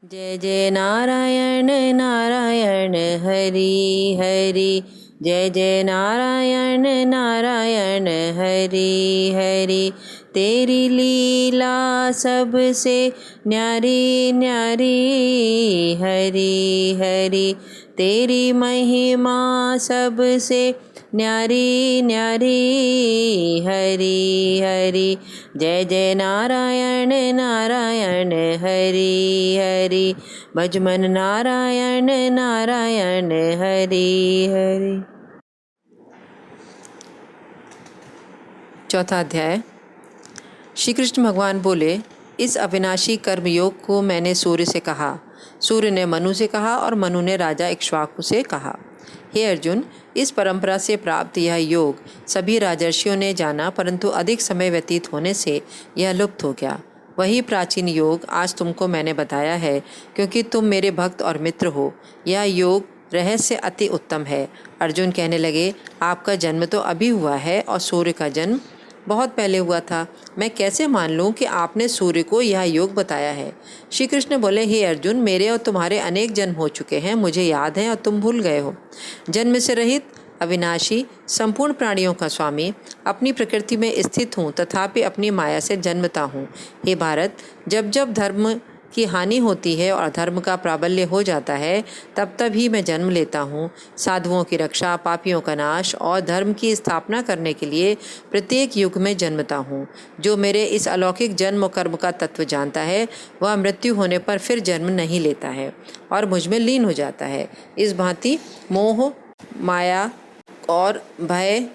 जय जय नारायण नारायण हरि हरि। जय जय नारायण नारायण हरि हरि। तेरी लीला सबसे न्यारी न्यारी हरि हरि। तेरी महिमा सबसे न्यारी न्यारी हरि हरि। जय जय नारायण नारायण हरि हरि। भज मन नारायण नारायण हरि हरि। चौथा अध्याय। श्री कृष्ण भगवान बोले, इस अविनाशी कर्मयोग को मैंने सूर्य से कहा, सूर्य ने मनु से कहा और मनु ने राजा इक्ष्वाकु से कहा। हे अर्जुन, इस परंपरा से प्राप्त यह योग सभी राजर्षियों ने जाना, परंतु अधिक समय व्यतीत होने से यह लुप्त हो गया। वही प्राचीन योग आज तुमको मैंने बताया है, क्योंकि तुम मेरे भक्त और मित्र हो। यह योग रहस्य अति उत्तम है। अर्जुन कहने लगे, आपका जन्म तो अभी हुआ है और सूर्य का जन्म बहुत पहले हुआ था। मैं कैसे मान लूं कि आपने सूर्य को यह योग बताया है। श्री कृष्ण बोले, हे अर्जुन, मेरे और तुम्हारे अनेक जन्म हो चुके हैं, मुझे याद है और तुम भूल गए हो। जन्म से रहित, अविनाशी, संपूर्ण प्राणियों का स्वामी, अपनी प्रकृति में स्थित हूँ, तथापि अपनी माया से जन्मता हूँ। हे भारत, जब जब धर्म की हानि होती है और अधर्म का प्राबल्य हो जाता है, तब तब ही मैं जन्म लेता हूँ। साधुओं की रक्षा, पापियों का नाश और धर्म की स्थापना करने के लिए प्रत्येक युग में जन्मता हूँ। जो मेरे इस अलौकिक जन्म कर्म का तत्व जानता है, वह मृत्यु होने पर फिर जन्म नहीं लेता है और मुझ में लीन हो जाता है। इस भांति मोह, माया और भय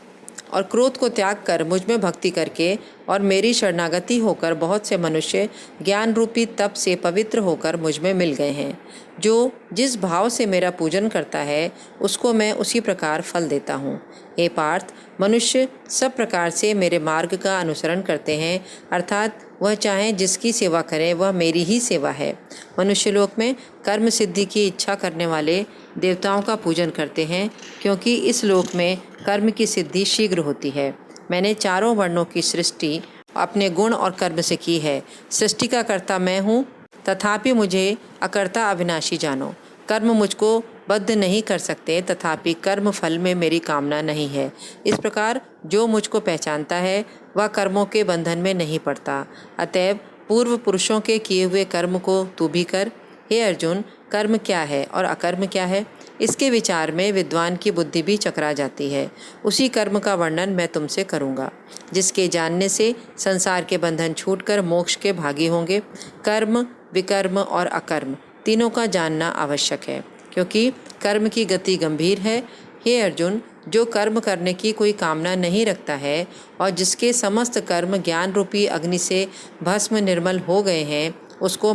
और क्रोध को त्याग कर मुझ में भक्ति करके और मेरी शरणागति होकर बहुत से मनुष्य ज्ञान रूपी तप से पवित्र होकर मुझ में मिल गए हैं। जो जिस भाव से मेरा पूजन करता है, उसको मैं उसी प्रकार फल देता हूँ। हे पार्थ, मनुष्य सब प्रकार से मेरे मार्ग का अनुसरण करते हैं, अर्थात वह चाहे जिसकी सेवा करें, वह मेरी ही सेवा है। मनुष्यलोक में कर्म सिद्धि की इच्छा करने वाले देवताओं का पूजन करते हैं, क्योंकि इस लोक में कर्म की सिद्धि शीघ्र होती है। मैंने चारों वर्णों की सृष्टि अपने गुण और कर्म से की है। सृष्टि का कर्ता मैं हूँ, तथापि मुझे अकर्ता अविनाशी जानो। कर्म मुझको बद्ध नहीं कर सकते, तथापि कर्म फल में मेरी कामना नहीं है। इस प्रकार जो मुझको पहचानता है, वह कर्मों के बंधन में नहीं पड़ता। अतएव पूर्व पुरुषों के किए हुए कर्म को तू भी कर। हे अर्जुन, कर्म क्या है और अकर्म क्या है, इसके विचार में विद्वान की बुद्धि भी चकरा जाती है। उसी कर्म का वर्णन मैं तुमसे करूँगा, जिसके जानने से संसार के बंधन छूटकर मोक्ष के भागी होंगे। कर्म, विकर्म और अकर्म तीनों का जानना आवश्यक है, क्योंकि कर्म की गति गंभीर है। हे अर्जुन, जो कर्म करने की कोई कामना नहीं रखता है और जिसके समस्त कर्म ज्ञान रूपी अग्नि से भस्म निर्मल हो गए हैं, उसको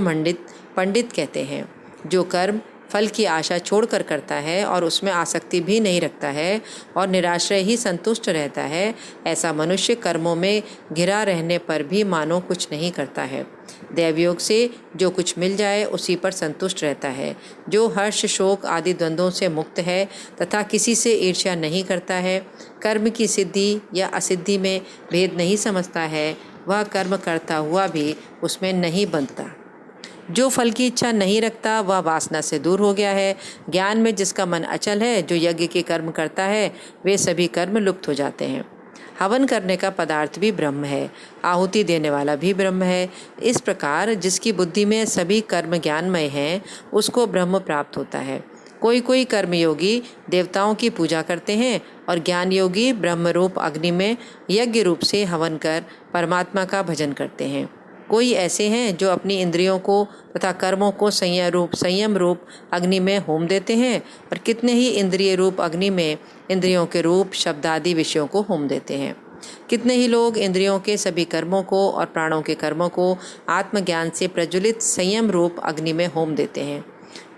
पंडित कहते हैं। जो कर्म फल की आशा छोड़कर करता है और उसमें आसक्ति भी नहीं रखता है और निराश्रय ही संतुष्ट रहता है, ऐसा मनुष्य कर्मों में घिरा रहने पर भी मानो कुछ नहीं करता है। दैवयोग से जो कुछ मिल जाए उसी पर संतुष्ट रहता है। जो हर्ष, शोक आदि द्वंद्वों से मुक्त है तथा किसी से ईर्ष्या नहीं करता है, कर्म की सिद्धि या असिद्धि में भेद नहीं समझता है, वह कर्म करता हुआ भी उसमें नहीं बंधता। जो फल की इच्छा नहीं रखता, वह वासना से दूर हो गया है। ज्ञान में जिसका मन अचल है, जो यज्ञ के कर्म करता है, वे सभी कर्म लुप्त हो जाते हैं। हवन करने का पदार्थ भी ब्रह्म है, आहुति देने वाला भी ब्रह्म है। इस प्रकार जिसकी बुद्धि में सभी कर्म ज्ञानमय हैं, उसको ब्रह्म प्राप्त होता है। कोई कोई कर्मयोगी देवताओं की पूजा करते हैं और ज्ञान योगी ब्रह्मरूप अग्नि में यज्ञ रूप से हवन कर परमात्मा का भजन करते हैं। कोई ऐसे हैं जो अपनी इंद्रियों को तथा कर्मों को संयम रूप अग्नि में होम देते हैं, और कितने ही इंद्रिय रूप अग्नि में इंद्रियों के रूप, शब्द आदि विषयों को होम देते हैं। कितने ही लोग इंद्रियों के सभी कर्मों को और प्राणों के कर्मों को आत्मज्ञान से प्रज्वलित संयम रूप अग्नि में होम देते हैं।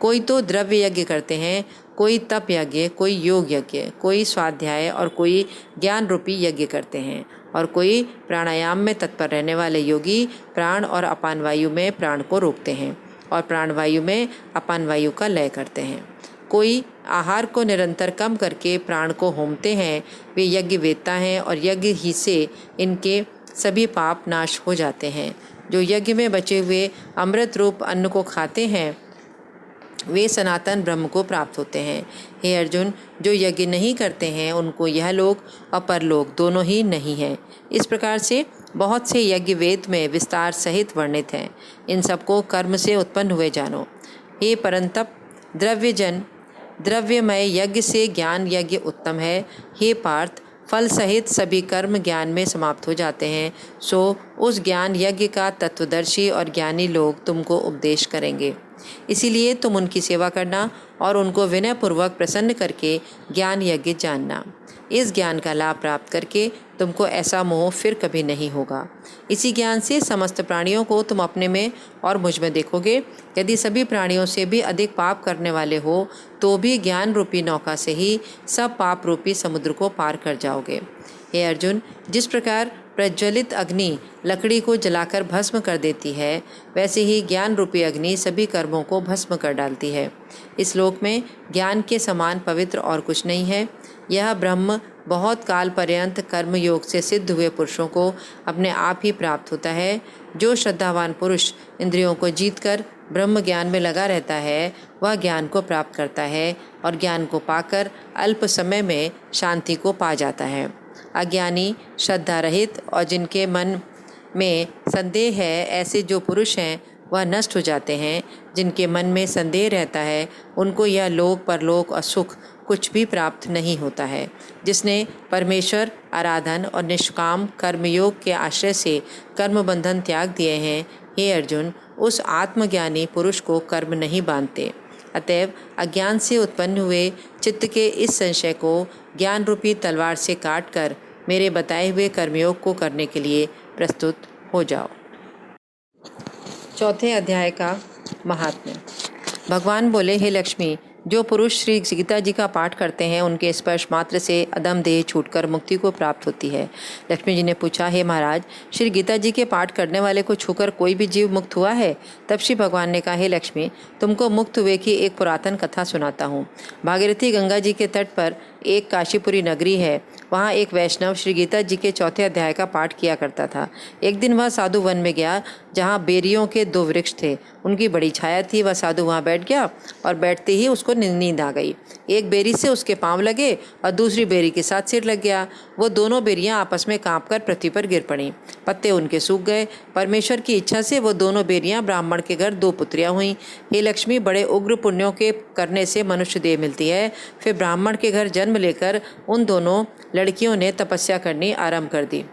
कोई तो द्रव्य यज्ञ करते हैं, कोई तप यज्ञ, कोई योग यज्ञ, कोई स्वाध्याय और कोई ज्ञान रूपी यज्ञ करते हैं, और कोई प्राणायाम में तत्पर रहने वाले योगी प्राण और अपान वायु में प्राण को रोकते हैं और प्राण वायु में अपान वायु का लय करते हैं। कोई आहार को निरंतर कम करके प्राण को होमते हैं, वे यज्ञ वेत्ता हैं और यज्ञ ही से इनके सभी पाप नाश हो जाते हैं। जो यज्ञ में बचे हुए अमृत रूप अन्न को खाते हैं वे सनातन ब्रह्म को प्राप्त होते हैं। हे अर्जुन, जो यज्ञ नहीं करते हैं उनको यह लोक और परलोक दोनों ही नहीं है। इस प्रकार से बहुत से यज्ञ वेद में विस्तार सहित वर्णित हैं। इन सबको कर्म से उत्पन्न हुए जानो। हे परंतप, द्रव्यमय यज्ञ से ज्ञान यज्ञ उत्तम है। हे पार्थ, फल सहित सभी कर्म ज्ञान में समाप्त हो जाते हैं। सो उस ज्ञान यज्ञ का तत्वदर्शी और ज्ञानी लोग तुमको उपदेश करेंगे। इसीलिए तुम उनकी सेवा करना और उनको विनयपूर्वक प्रसन्न करके ज्ञान यज्ञ जानना। इस ज्ञान का लाभ प्राप्त करके तुमको ऐसा मोह फिर कभी नहीं होगा। इसी ज्ञान से समस्त प्राणियों को तुम अपने में और मुझ में देखोगे। यदि सभी प्राणियों से भी अधिक पाप करने वाले हो तो भी ज्ञान रूपी नौका से ही सब पाप रूपी समुद्र को पार कर जाओगे। हे अर्जुन, जिस प्रकार प्रज्वलित अग्नि लकड़ी को जलाकर भस्म कर देती है, वैसे ही ज्ञान रूपी अग्नि सभी कर्मों को भस्म कर डालती है। इस लोक में ज्ञान के समान पवित्र और कुछ नहीं है। यह ब्रह्म बहुत काल पर्यंत कर्म योग से सिद्ध हुए पुरुषों को अपने आप ही प्राप्त होता है। जो श्रद्धावान पुरुष इंद्रियों को जीतकर ब्रह्म ज्ञान में लगा रहता है, वह ज्ञान को प्राप्त करता है और ज्ञान को पाकर अल्प समय में शांति को पा जाता है। अज्ञानी, श्रद्धा रहित और जिनके मन में संदेह है, ऐसे जो पुरुष हैं वह नष्ट हो जाते हैं। जिनके मन में संदेह रहता है उनको यह लोक परलोक और सुख कुछ भी प्राप्त नहीं होता है। जिसने परमेश्वर आराधन और निष्काम कर्मयोग के आश्रय से कर्म बंधन त्याग दिए हैं, हे अर्जुन, उस आत्मज्ञानी पुरुष को कर्म नहीं बांधते। अतएव अज्ञान से उत्पन्न हुए चित्त के इस संशय को ज्ञान रूपी तलवार से काटकर मेरे बताए हुए कर्मयोग को करने के लिए प्रस्तुत हो जाओ। चौथे अध्याय का महात्म्य। भगवान बोले, हे लक्ष्मी, जो पुरुष श्री गीता जी का पाठ करते हैं उनके स्पर्श मात्र से अदम देह छूटकर मुक्ति को प्राप्त होती है। लक्ष्मी जी ने पूछा, हे महाराज, श्री गीता जी के पाठ करने वाले को छूकर कोई भी जीव मुक्त हुआ है? तब श्री भगवान ने कहा, हे लक्ष्मी, तुमको मुक्त हुए की एक पुरातन कथा सुनाता हूँ। भागीरथी गंगा जी के तट पर एक काशीपुरी नगरी है। वहाँ एक वैष्णव श्री गीता जी के चौथे अध्याय का पाठ किया करता था। एक दिन वह साधु वन में गया जहाँ बेरियों के 2 वृक्ष थे। उनकी बड़ी छाया थी। वह साधु वहाँ बैठ गया और बैठते ही उसको नींद आ गई। एक बेरी से उसके पाँव लगे और दूसरी बेरी के साथ सिर लग गया। वो दोनों बेरियां आपस में कांपकर पृथ्वी पर गिर पड़ीं। पत्ते उनके सूख गए। परमेश्वर की इच्छा से वो दोनों बेरियां ब्राह्मण के घर 2 पुत्रियां हुईं। हे लक्ष्मी, बड़े उग्र पुण्यों के करने से मनुष्य देह मिलती है। फिर ब्राह्मण के घर जन्म लेकर उन दोनों लड़कियों ने तपस्या करनी आरंभ कर दी।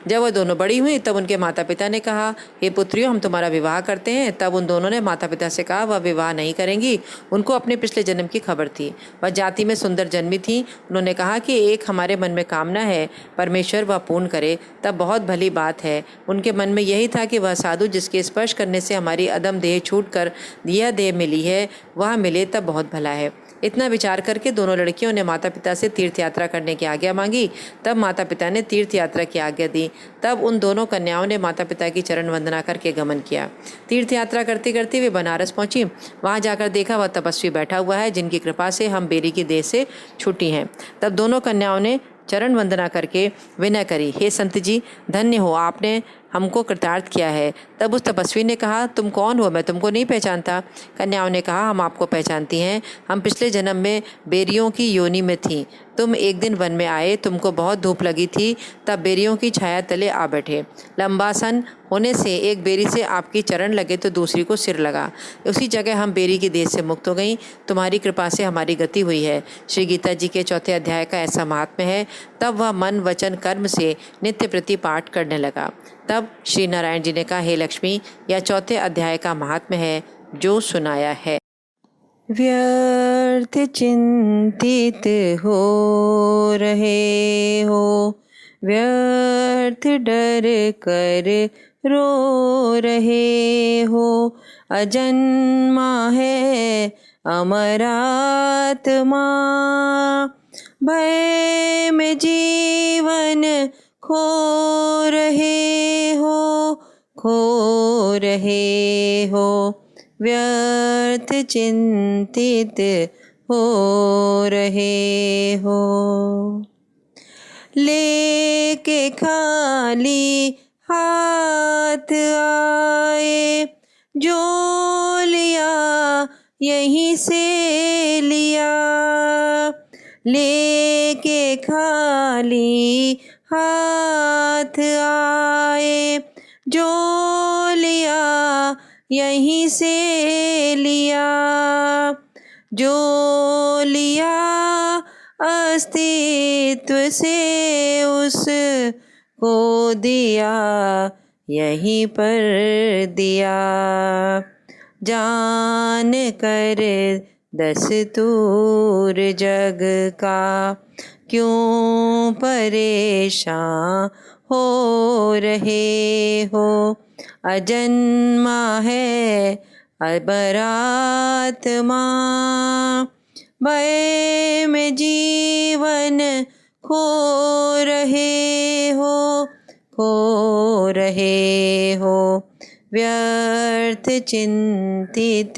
जब वह दोनों बड़ी हुई तब उनके माता पिता ने कहा, हे पुत्रियों, हम तुम्हारा विवाह करते हैं। तब उन दोनों ने माता पिता से कहा वह विवाह नहीं करेंगी। उनको अपने पिछले जन्म की खबर थी। वह जाति में सुंदर जन्मी थी। उन्होंने कहा कि एक हमारे मन में कामना है, परमेश्वर वह पूर्ण करे तब बहुत भली बात है। उनके मन में यही था कि वह साधु जिसके स्पर्श करने से हमारी अदम देह छूट कर यह देह मिली है, वह मिले तब बहुत भला है। इतना विचार करके दोनों लड़कियों ने माता पिता से तीर्थ यात्रा करने की आज्ञा मांगी। तब माता पिता ने तीर्थ यात्रा की आज्ञा दी। तब उन दोनों कन्याओं ने माता पिता की चरण वंदना करके गमन किया। तीर्थ यात्रा करते करते वे बनारस पहुंची। वहां जाकर देखा वह तपस्वी बैठा हुआ है जिनकी कृपा से हम बेरी की देह से छूटी हैं। तब दोनों कन्याओं ने चरण वंदना करके विनय करी, हे संत जी, धन्य हो, आपने हमको कृतार्थ किया है। तब उस तपस्वी ने कहा, तुम कौन हो? मैं तुमको नहीं पहचानता। कन्याओं ने कहा, हम आपको पहचानती हैं। हम पिछले जन्म में बेरियों की योनि में थीं। तुम एक दिन वन में आए, तुमको बहुत धूप लगी थी, तब बेरियों की छाया तले आ बैठे। लंबासन होने से एक बेरी से आपकी चरण लगे तो दूसरी को सिर लगा। उसी जगह हम बेरी की देह से मुक्त हो गई। तुम्हारी कृपा से हमारी गति हुई है। श्री गीता जी के चौथे अध्याय का ऐसा महात्म्य है। तब वह मन वचन कर्म से नित्य प्रति पाठ करने लगा। तब श्री नारायण जी ने कहा, हे लक्ष्मी, यह चौथे अध्याय का महात्म्य है जो सुनाया है। व्यर्थ चिंतित हो रहे हो, व्यर्थ डर कर रो रहे हो। अजन्मा है अमरात्मा, भय में जीवन खो रहे हो, खो रहे हो। व्यर्थ चिंतित हो रहे हो। लेके खाली हाथ आए, जो लिया यहीं से लिया, लेके खाली हाथ आए, जो लिया यहीं से लिया, जो लिया अस्तित्व से उसको दिया, यहीं पर दिया। जान कर दस्तूर जग का क्यों परेशान हो रहे हो, अजन्मा है अबरात्मा, भय में जीवन खो रहे हो, खो रहे हो, व्यर्थ चिंतित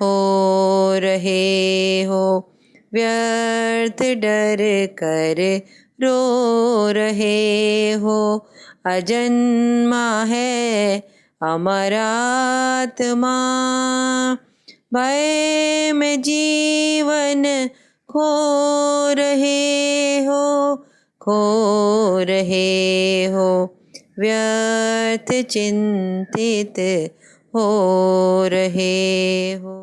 हो रहे हो, व्यर्थ डर कर रो रहे हो, अजन्मा है अमरात्मा, भय में जीवन खो रहे हो, खो रहे हो, व्यर्थ चिंतित हो रहे हो।